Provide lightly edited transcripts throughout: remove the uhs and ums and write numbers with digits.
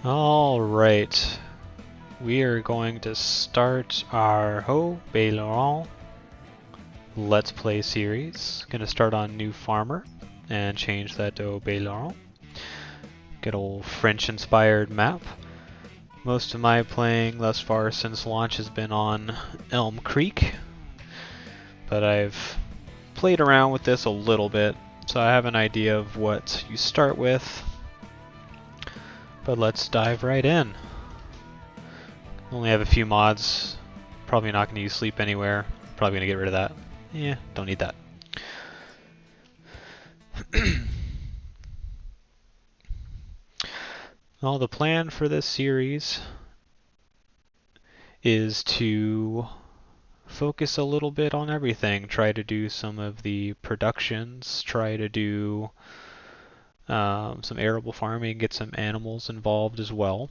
All right, we are going to start our Haut Beyleron Let's Play series. Going to start on New Farmer and change that to Haut Beyleron. Good old French-inspired map. Most of my playing thus far since launch has been on Elm Creek, but I've played around with this a little bit, so I have an idea of what you start with. But let's dive right in. Only have a few mods. Probably not going to use Sleep Anywhere. Probably going to get rid of that. Yeah, don't need that. Well, the plan for this series is to focus a little bit on everything. Try to do some of the productions. Try to do some arable farming. Get some animals involved as well.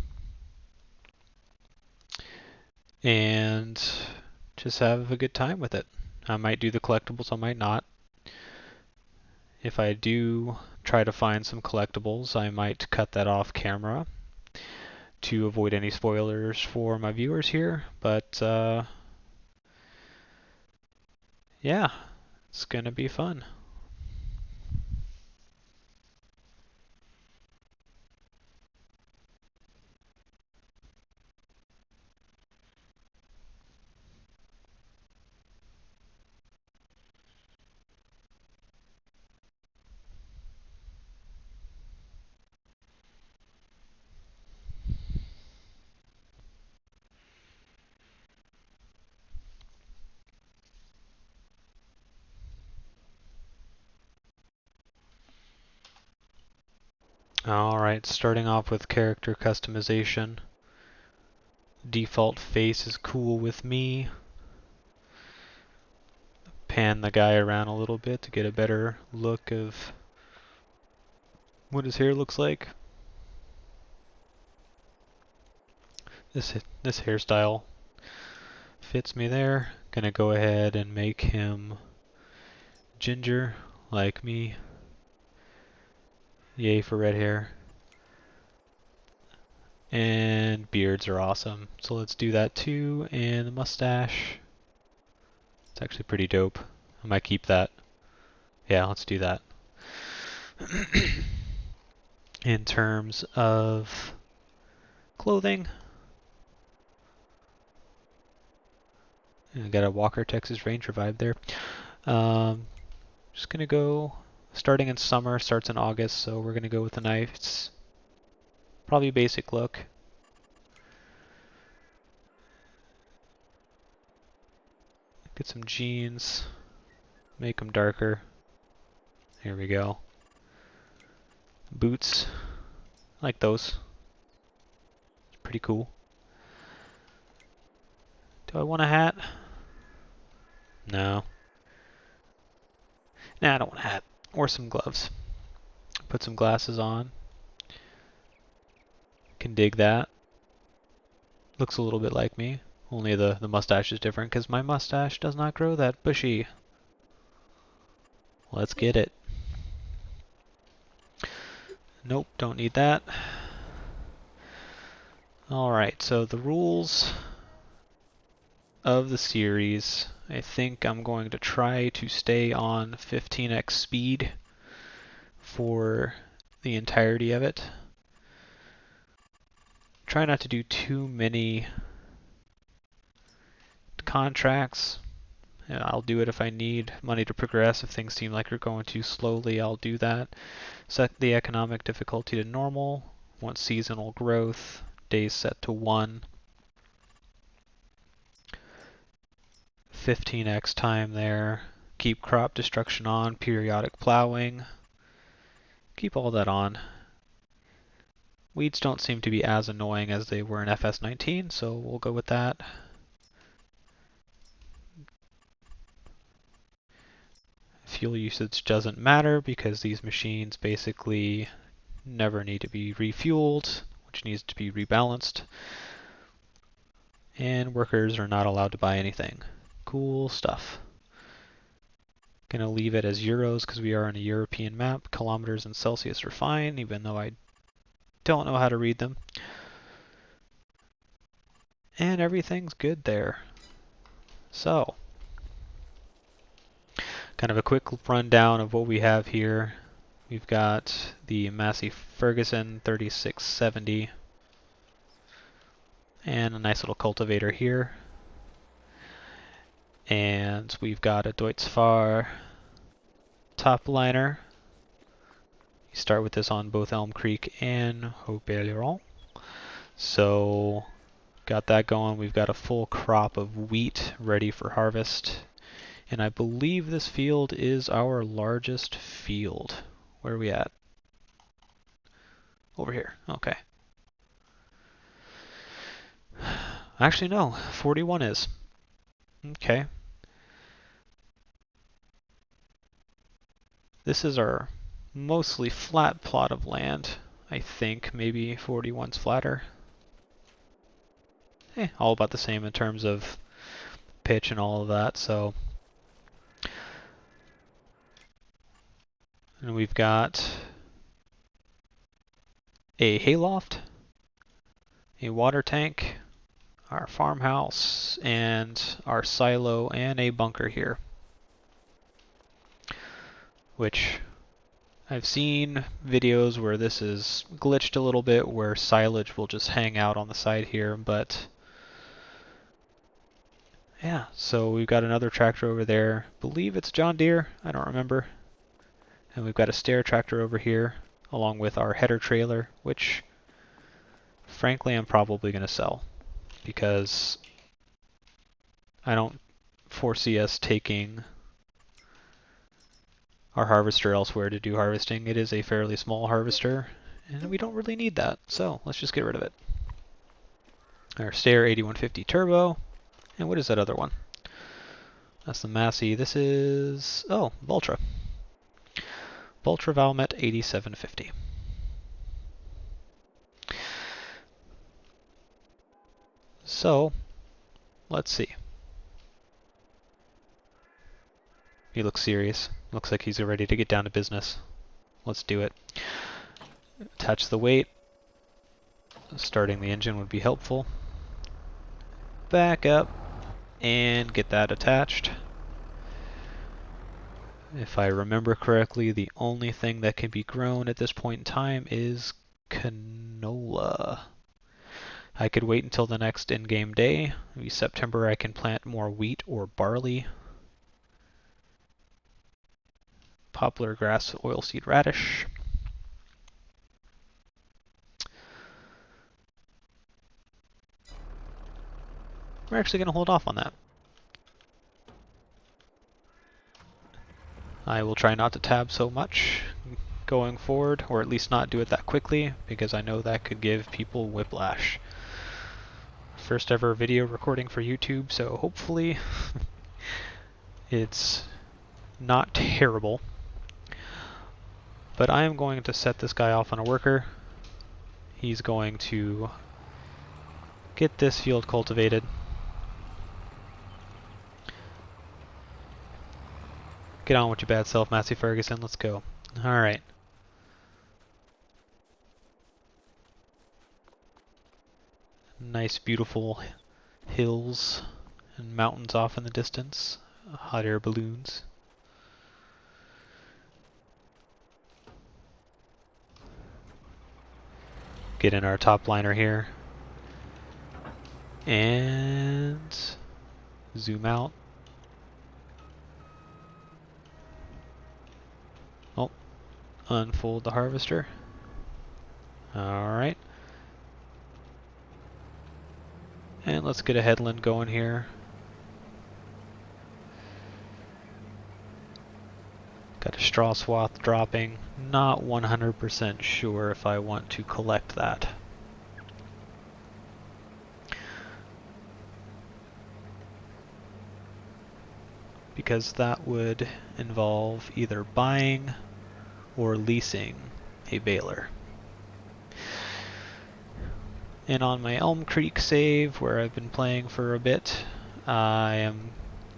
And just have a good time with it. I might do the collectibles, I might not. If I do try to find some collectibles, I might cut that off camera to avoid any spoilers for my viewers here, but yeah, it's gonna be fun. Alright, starting off with character customization. Default face is cool with me. Pan the guy around a little bit to get a better look of what his hair looks like. This hairstyle fits me there. Gonna go ahead and make him ginger, like me. Yay for red hair. And beards are awesome. So let's do that too. And the mustache. It's actually pretty dope. I might keep that. Yeah, let's do that. In terms of clothing, I got a Walker Texas Ranger vibe there. Just gonna go starting in summer, starts in August, so we're gonna go with the nice, probably basic look. Get some jeans, make them darker. Here we go. Boots, I like those. It's pretty cool. Do I want a hat? No. Nah, I don't want a hat. Or some gloves. Put some glasses on. Can dig that. Looks a little bit like me. Only the mustache is different because my mustache does not grow that bushy. Let's get it. Nope, don't need that. Alright, so the rules of the series, I think I'm going to try to stay on 15x speed for the entirety of it. Try not to do too many contracts. I'll do it if I need money to progress. If things seem like you're going too slowly, I'll do that. Set the economic difficulty to normal. Want seasonal growth. Days set to 1. 15x time there. Keep crop destruction on. Periodic plowing. Keep all that on. Weeds don't seem to be as annoying as they were in FS19, so we'll go with that. Fuel usage doesn't matter because these machines basically never need to be refueled, which needs to be rebalanced. And workers are not allowed to buy anything. Cool stuff. Gonna leave it as euros because we are on a European map. Kilometers and Celsius are fine, even though I don't know how to read them. And everything's good there. So, kind of a quick rundown of what we have here. We've got the Massey Ferguson 3670 and a nice little cultivator here. And we've got a Deutz-Fahr top liner. You start with this on both Elm Creek and Haut Beyleron. So, got that going. We've got a full crop of wheat ready for harvest. And I believe this field is our largest field. Where are we at? Over here. Okay. Actually, no. 41 is. Okay. This is our mostly flat plot of land. I think maybe 41's flatter. All about the same in terms of pitch and all of that. So, and we've got a hayloft, a water tank, our farmhouse, and our silo, and a bunker here. Which I've seen videos where this is glitched a little bit, where silage will just hang out on the side here, but yeah, so we've got another tractor over there. Believe it's John Deere, I don't remember. And we've got a stair tractor over here, along with our header trailer, which frankly I'm probably going to sell, because I don't foresee us taking our harvester elsewhere to do harvesting. It is a fairly small harvester, and we don't really need that, so let's just get rid of it. Our Stair 8150 Turbo, and what is that other one? That's the Massey. This is, oh, Valtra. Valtra Valmet 8750. So, let's see. He looks serious. Looks like he's ready to get down to business. Let's do it. Attach the weight. Starting the engine would be helpful. Back up and get that attached. If I remember correctly, the only thing that can be grown at this point in time is canola. I could wait until the next in-game day. Maybe September I can plant more wheat or barley. Poplar grass, oilseed radish. We're actually going to hold off on that. I will try not to tab so much going forward, or at least not do it that quickly, because I know that could give people whiplash. First ever video recording for YouTube, so hopefully it's not terrible. But I am going to set this guy off on a worker. He's going to get this field cultivated. Get on with your bad self, Massey Ferguson. Let's go. Alright. Nice, beautiful hills and mountains off in the distance. Hot air balloons. Get in our top liner here. And zoom out. Oh, unfold the harvester. Alright. And let's get a headland going here. Got a straw swath dropping. Not 100% sure if I want to collect that. Because that would involve either buying or leasing a baler. And on my Elm Creek save, where I've been playing for a bit, I am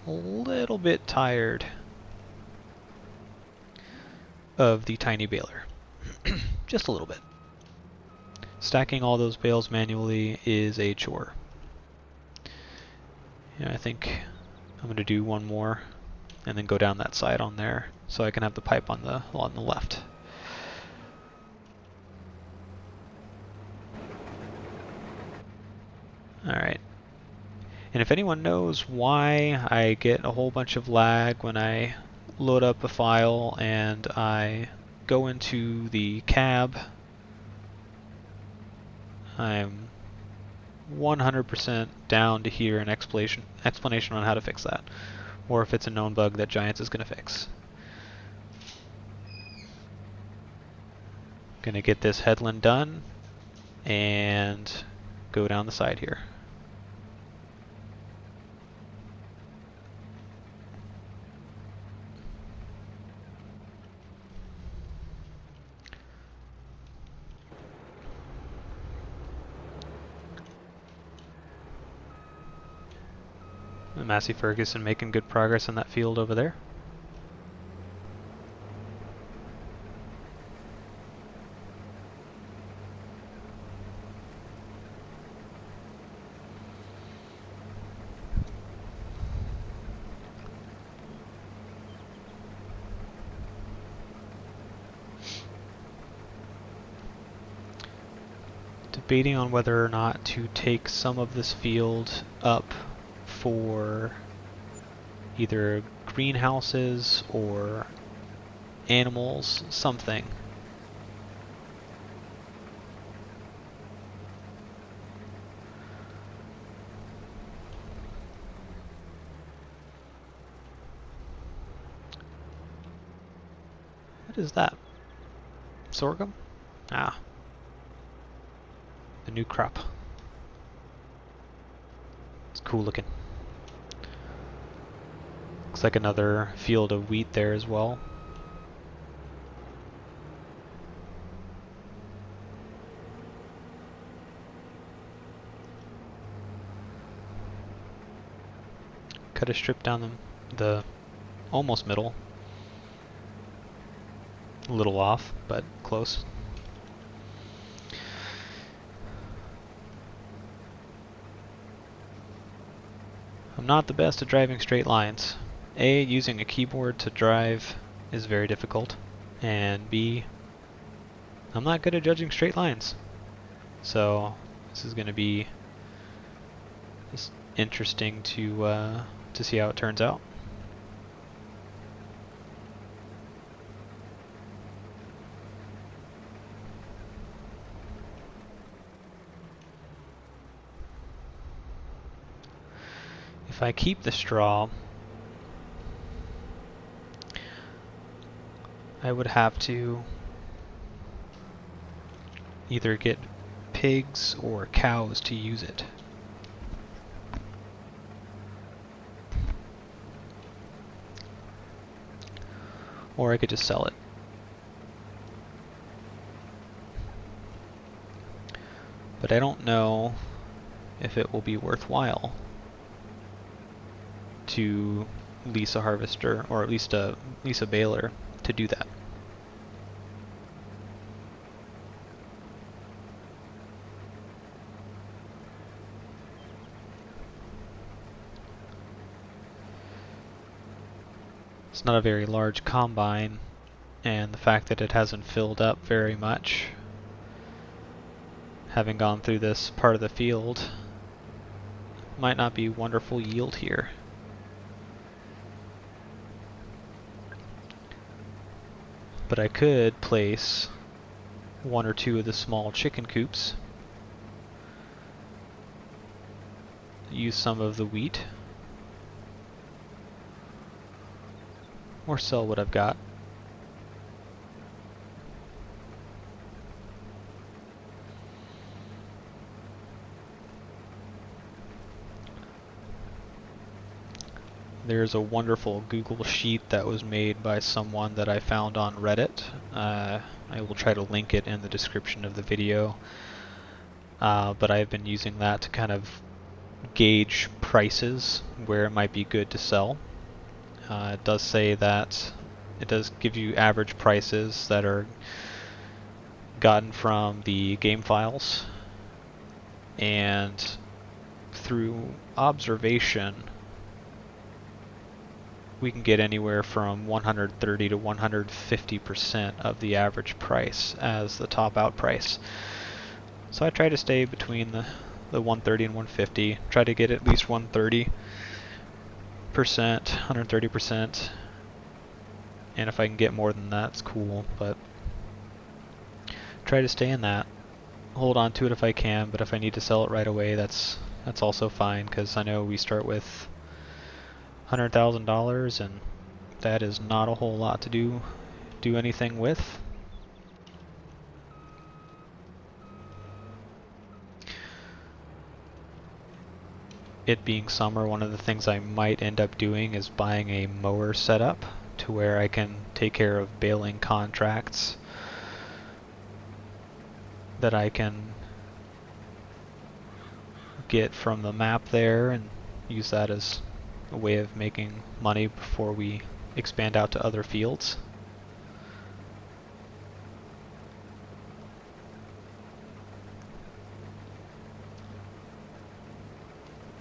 a little bit tired of the tiny baler. Just a little bit. Stacking all those bales manually is a chore. Yeah, I think I'm going to do one more and then go down that side on there so I can have the pipe on the left. Alright. And if anyone knows why I get a whole bunch of lag when I load up a file and I go into the cab, I'm 100% down to hear an explanation on how to fix that, or if it's a known bug that Giants is going to fix. Gonna get this headland done and go down the side here. Massey Ferguson making good progress in that field over there. Debating on whether or not to take some of this field up for either greenhouses or animals, something. What is that? Sorghum? Ah. The new crop. It's cool looking. Looks like another field of wheat there as well. Cut a strip down the almost middle. A little off, but close. I'm not the best at driving straight lines. A, using a keyboard to drive is very difficult, and B, I'm not good at judging straight lines. So this is going to be just interesting to see how it turns out. If I keep the straw, I would have to either get pigs or cows to use it. Or I could just sell it. But I don't know if it will be worthwhile to lease a harvester, or at least lease a baler to do that. It's not a very large combine, and the fact that it hasn't filled up very much, having gone through this part of the field, might not be wonderful yield here. But I could place one or two of the small chicken coops, use some of the wheat, or sell what I've got. There's a wonderful Google sheet that was made by someone that I found on Reddit. I will try to link it in the description of the video. But I've been using that to kind of gauge prices where it might be good to sell. It does say that it does give you average prices that are gotten from the game files, and through observation we can get anywhere from 130 to 150% of the average price as the top out price. So I try to stay between the 130 and 150, try to get at least 130%, 130%, and if I can get more than that, it's cool, but try to stay in that. Hold on to it if I can, but if I need to sell it right away, that's also fine, because I know we start with $100,000, and that is not a whole lot to do anything with. It being summer, one of the things I might end up doing is buying a mower setup to where I can take care of baling contracts that I can get from the map there and use that as a way of making money before we expand out to other fields.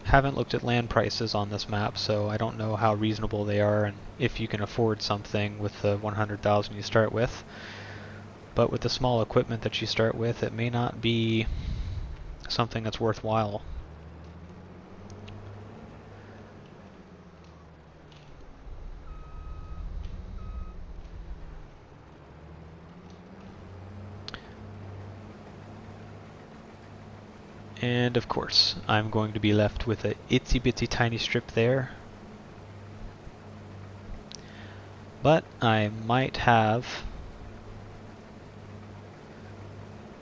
Haven't looked at land prices on this map, so I don't know how reasonable they are and if you can afford something with the 100,000 you start with. But with the small equipment that you start with, it may not be something that's worthwhile. And of course, I'm going to be left with a itsy bitsy tiny strip there. But I might have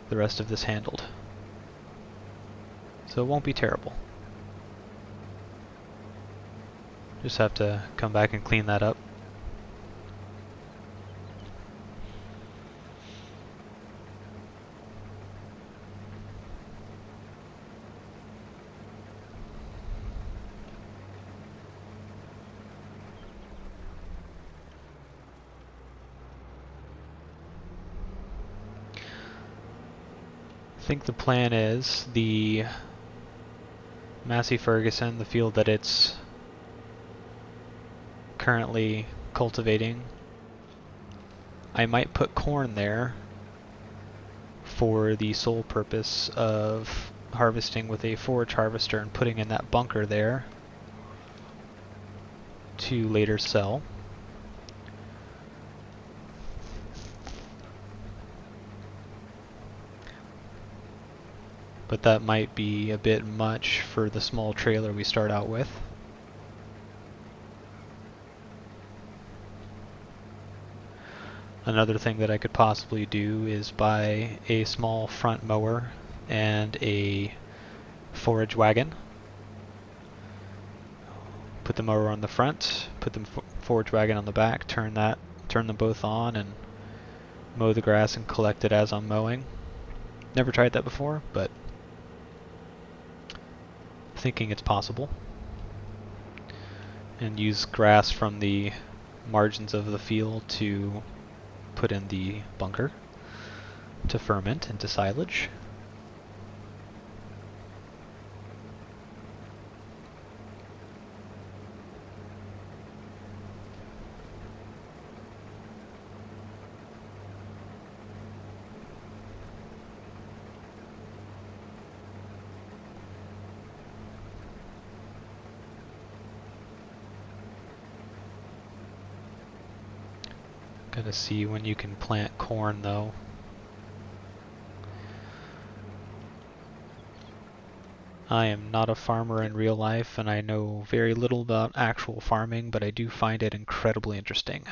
the rest of this handled. So it won't be terrible. Just have to come back and clean that up. I think the plan is the Massey Ferguson, the field that it's currently cultivating, I might put corn there for the sole purpose of harvesting with a forage harvester and putting in that bunker there to later sell. But that might be a bit much for the small trailer we start out with. Another thing that I could possibly do is buy a small front mower and a forage wagon. Put the mower on the front, put the forage wagon on the back, turn them both on and mow the grass and collect it as I'm mowing. Never tried that before, but thinking it's possible. And use grass from the margins of the field to put in the bunker to ferment into silage. Gotta see when you can plant corn though. I am not a farmer in real life and I know very little about actual farming, but I do find it incredibly interesting.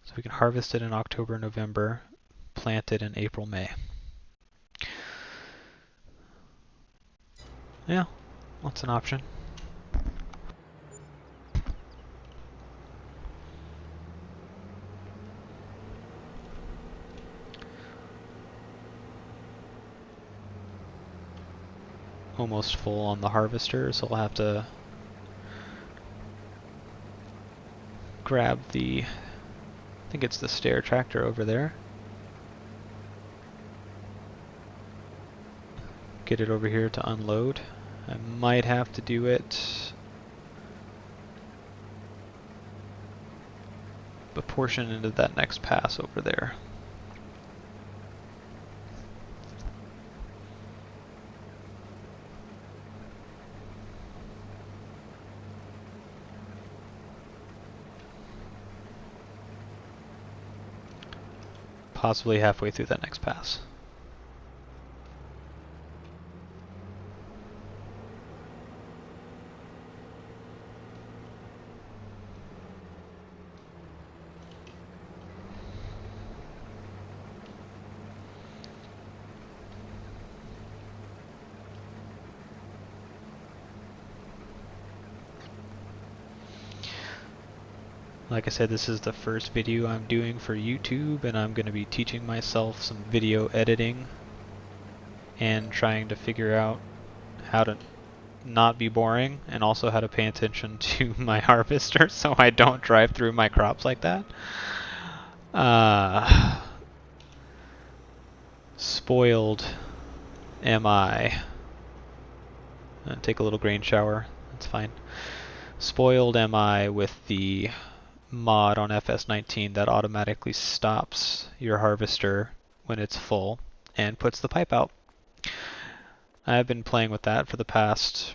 So we can harvest it in October, November, plant it in April, May. Yeah, that's an option. Almost full on the harvester, so I'll have to grab the, I think it's the stair tractor over there. Get it over here to unload. I might have to do it a portion into that next pass over there. Possibly halfway through that next pass. Like I said, this is the first video I'm doing for YouTube, and I'm going to be teaching myself some video editing and trying to figure out how to not be boring and also how to pay attention to my harvester so I don't drive through my crops like that. Spoiled am I. Take a little grain shower, that's fine. Spoiled am I with the mod on FS19 that automatically stops your harvester when it's full and puts the pipe out. I've been playing with that for the past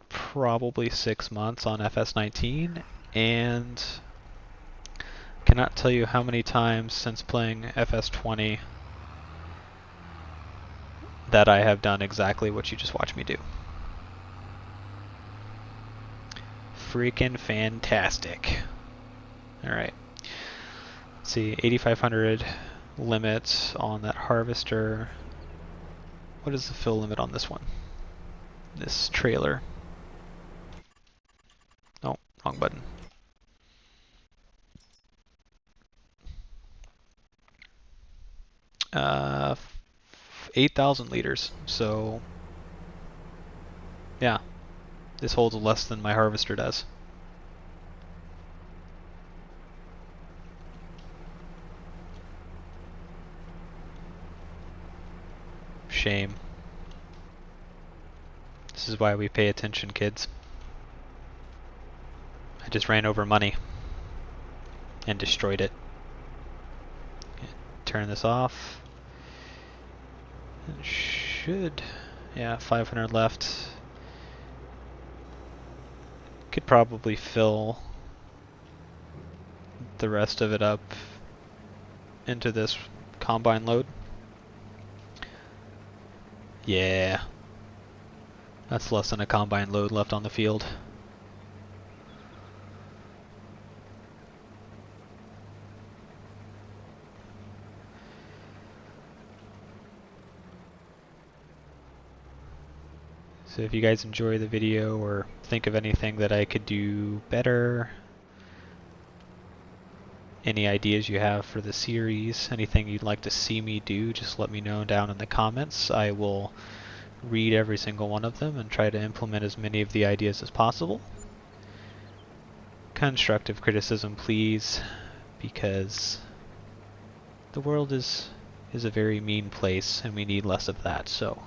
probably 6 months on FS19 and cannot tell you how many times since playing FS20 that I have done exactly what you just watched me do. Freaking fantastic. Alright. Let's see, 8,500 limit on that harvester. What is the fill limit on this one? This trailer. Oh, wrong button. 8,000 liters. So, yeah, this holds less than my harvester does. Shame. This is why we pay attention, kids. I just ran over money and destroyed it. Turn this off. It should, yeah, 500 left. Could probably fill the rest of it up into this combine load. Yeah, that's less than a combine load left on the field. So if you guys enjoy the video or think of anything that I could do better, any ideas you have for the series, anything you'd like to see me do, just let me know down in the comments. I will read every single one of them and try to implement as many of the ideas as possible. Constructive criticism, please, because the world is a very mean place and we need less of that, so.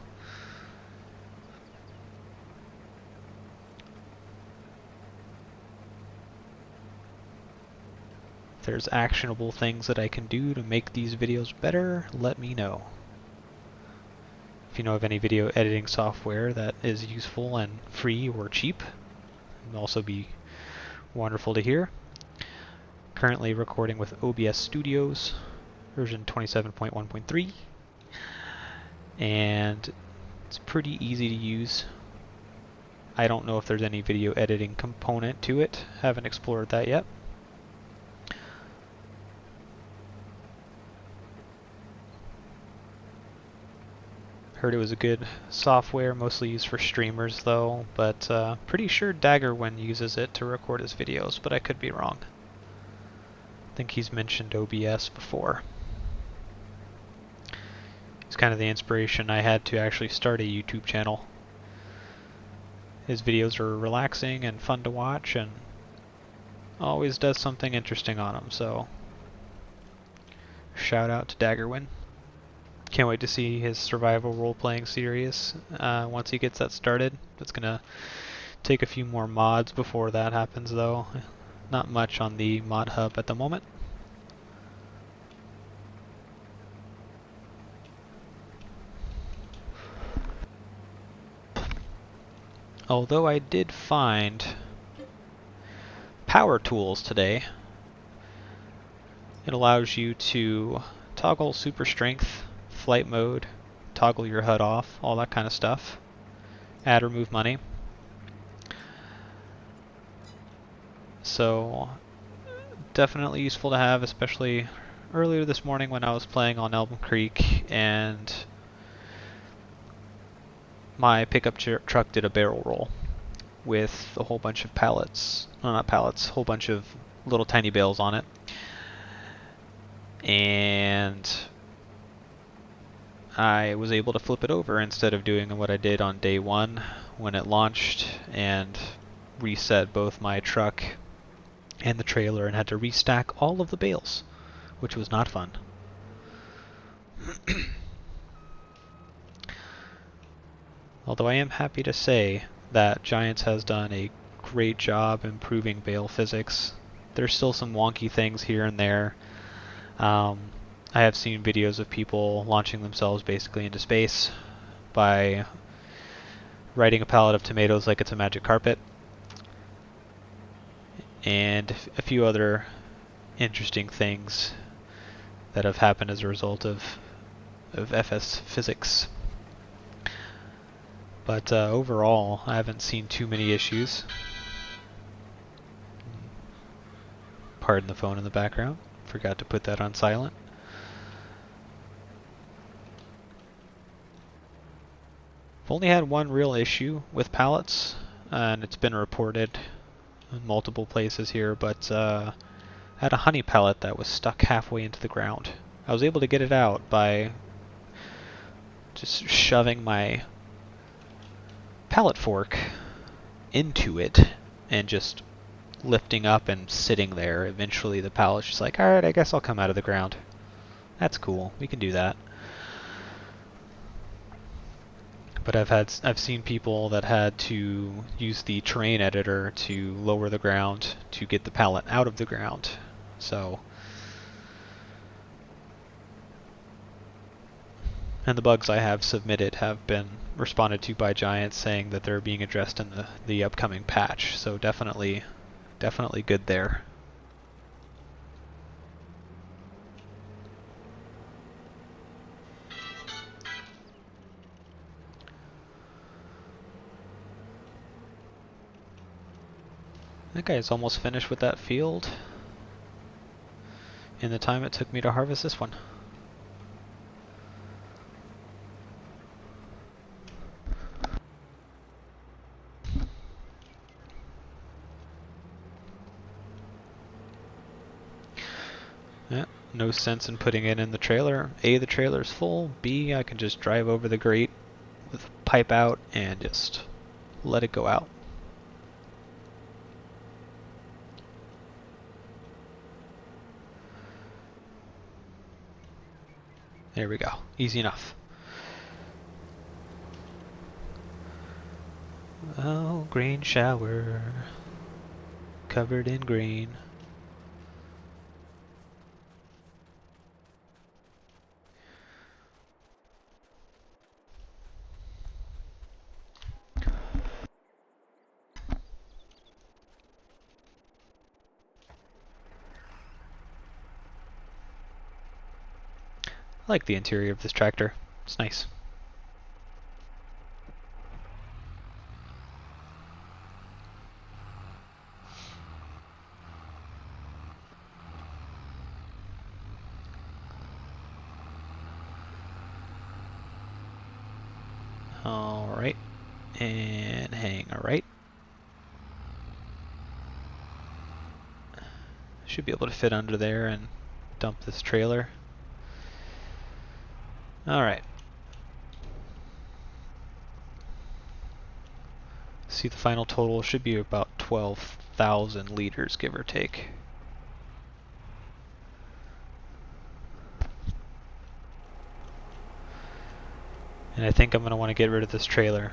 If there's actionable things that I can do to make these videos better, let me know. If you know of any video editing software that is useful and free or cheap, it would also be wonderful to hear. Currently recording with OBS Studios, version 27.1.3, and it's pretty easy to use. I don't know if there's any video editing component to it, haven't explored that yet. Heard it was a good software, mostly used for streamers though, but pretty sure Daggerwin uses it to record his videos, but I could be wrong. I think he's mentioned OBS before. It's kind of the inspiration I had to actually start a YouTube channel. His videos are relaxing and fun to watch and always does something interesting on them, so shout out to Daggerwin. Can't wait to see his survival role-playing series once he gets that started. It's gonna take a few more mods before that happens though. Not much on the mod hub at the moment. Although I did find power tools today. It allows you to toggle super strength, flight mode, toggle your HUD off, all that kind of stuff. Add or move money. So definitely useful to have, especially earlier this morning when I was playing on Elm Creek and my pickup truck did a barrel roll with a whole bunch of pallets, no, not pallets, a whole bunch of little tiny bales on it. And I was able to flip it over instead of doing what I did on day one when it launched and reset both my truck and the trailer and had to restack all of the bales, which was not fun. Although I am happy to say that Giants has done a great job improving bale physics. There's still some wonky things here and there. I have seen videos of people launching themselves basically into space by riding a pallet of tomatoes like it's a magic carpet, and a few other interesting things that have happened as a result of FS physics. But overall, I haven't seen too many issues. Pardon the phone in the background. Forgot to put that on silent. I've only had one real issue with pallets, and it's been reported in multiple places here, but I had a honey pallet that was stuck halfway into the ground. I was able to get it out by just shoving my pallet fork into it and just lifting up and sitting there. Eventually the pallet's just like, alright, I guess I'll come out of the ground. That's cool, we can do that. But I've seen people that had to use the terrain editor to lower the ground to get the pallet out of the ground. So, and the bugs I have submitted have been responded to by Giants saying that they're being addressed in the upcoming patch. So definitely good there. That guy's almost finished with that field in the time it took me to harvest this one. Yeah, no sense in putting it in the trailer. A, the trailer's full. B, I can just drive over the grate with pipe out and just let it go out. There we go. Easy enough. Oh, grain shower. Covered in grain. I like the interior of this tractor. It's nice. Alright, and hang a right. Should be able to fit under there and dump this trailer. Alright. See, the final total should be about 12,000 liters, give or take. And I think I'm going to want to get rid of this trailer.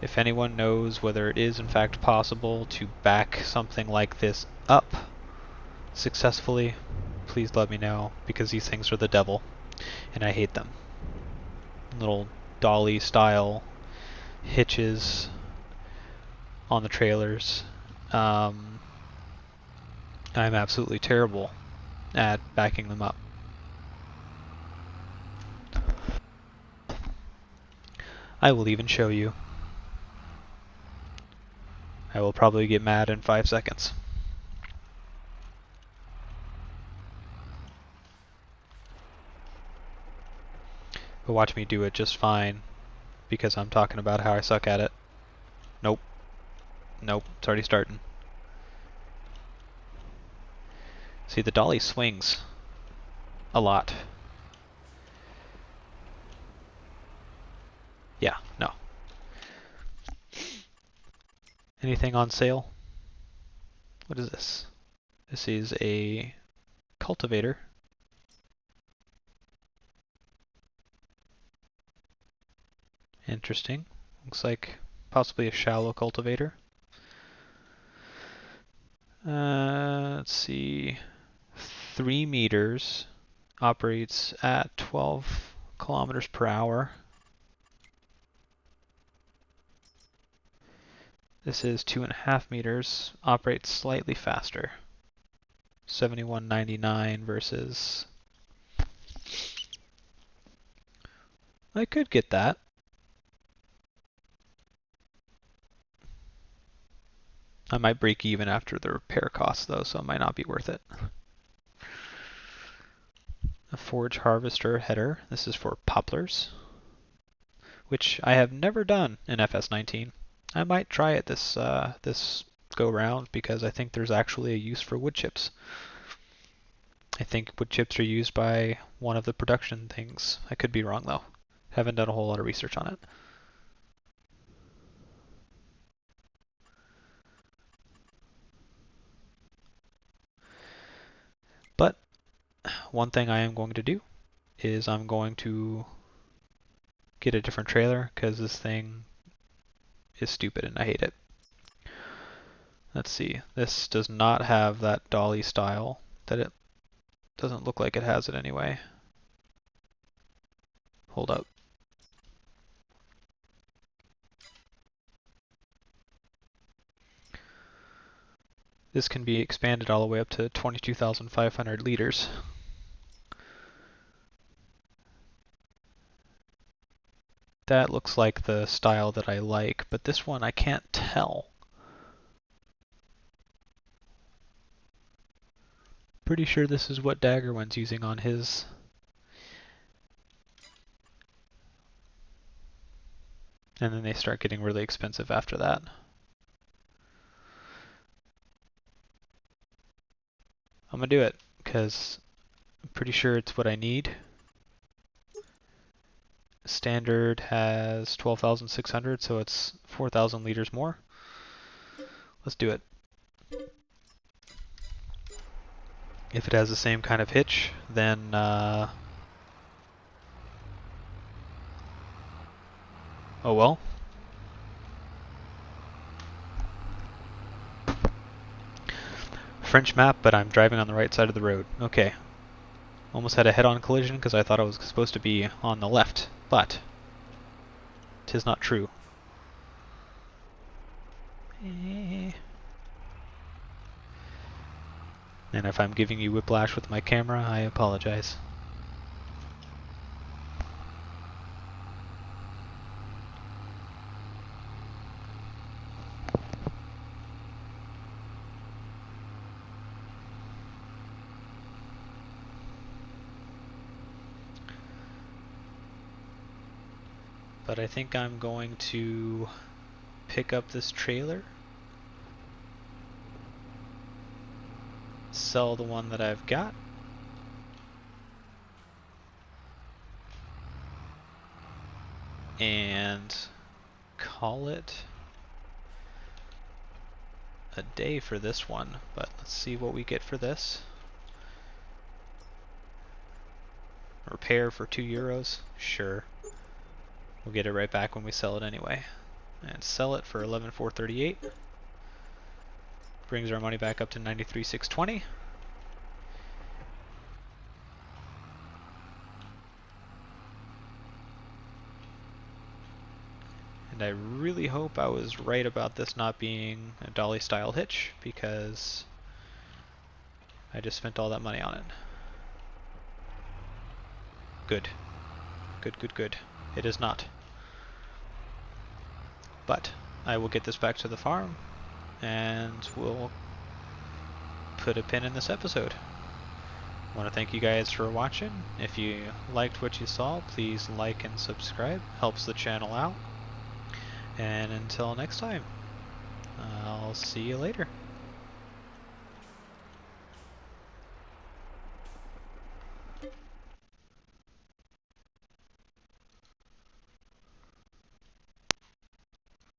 If anyone knows whether it is in fact possible to back something like this up successfully, please let me know, because these things are the devil, and I hate them. Little dolly style hitches on the trailers. I'm absolutely terrible at backing them up. I will even show you. I will probably get mad in 5 seconds. But watch me do it just fine, because I'm talking about how I suck at it. Nope. Nope, it's already starting. See, the dolly swings a lot. Yeah, no. Anything on sale? What is this? This is a cultivator. Interesting. Looks like possibly a shallow cultivator. Let's see. 3 meters. Operates at 12 kilometers per hour. This is 2.5 meters. Operates slightly faster. 71.99 versus... I could get that. I might break even after the repair costs though, so it might not be worth it. A forage harvester header. This is for poplars, which I have never done in FS19. I might try it this go round, because I think there's actually a use for wood chips. I think wood chips are used by one of the production things. I could be wrong though. Haven't done a whole lot of research on it. But one thing I am going to do is I'm going to get a different trailer, because this thing is stupid and I hate it. Let's see. This does not have that dolly style. That it doesn't look like it has it anyway. Hold up. This can be expanded all the way up to 22,500 liters. That looks like the style that I like, but this one I can't tell. Pretty sure this is what Daggerwin's using on his. And then they start getting really expensive after that. I'm gonna do it, because I'm pretty sure it's what I need. Standard has 12,600, so it's 4,000 liters more. Let's do it. If it has the same kind of hitch, then oh well. French map, but I'm driving on the right side of the road. Okay. Almost had a head-on collision because I thought I was supposed to be on the left, but 'tis not true. And if I'm giving you whiplash with my camera, I apologize. But I think I'm going to pick up this trailer, sell the one that I've got, and call it a day for this one. But let's see what we get for this. Repair for €2? Sure. We'll get it right back when we sell it anyway. and sell it for 11,438. Brings our money back up to 93,620. And I really hope I was right about this not being a dolly style hitch, because I just spent all that money on it. Good. Good, good, good. It is not. But I will get this back to the farm, and we'll put a pin in this episode. I want to thank you guys for watching. If you liked what you saw, please like and subscribe. Helps the channel out. And until next time, I'll see you later.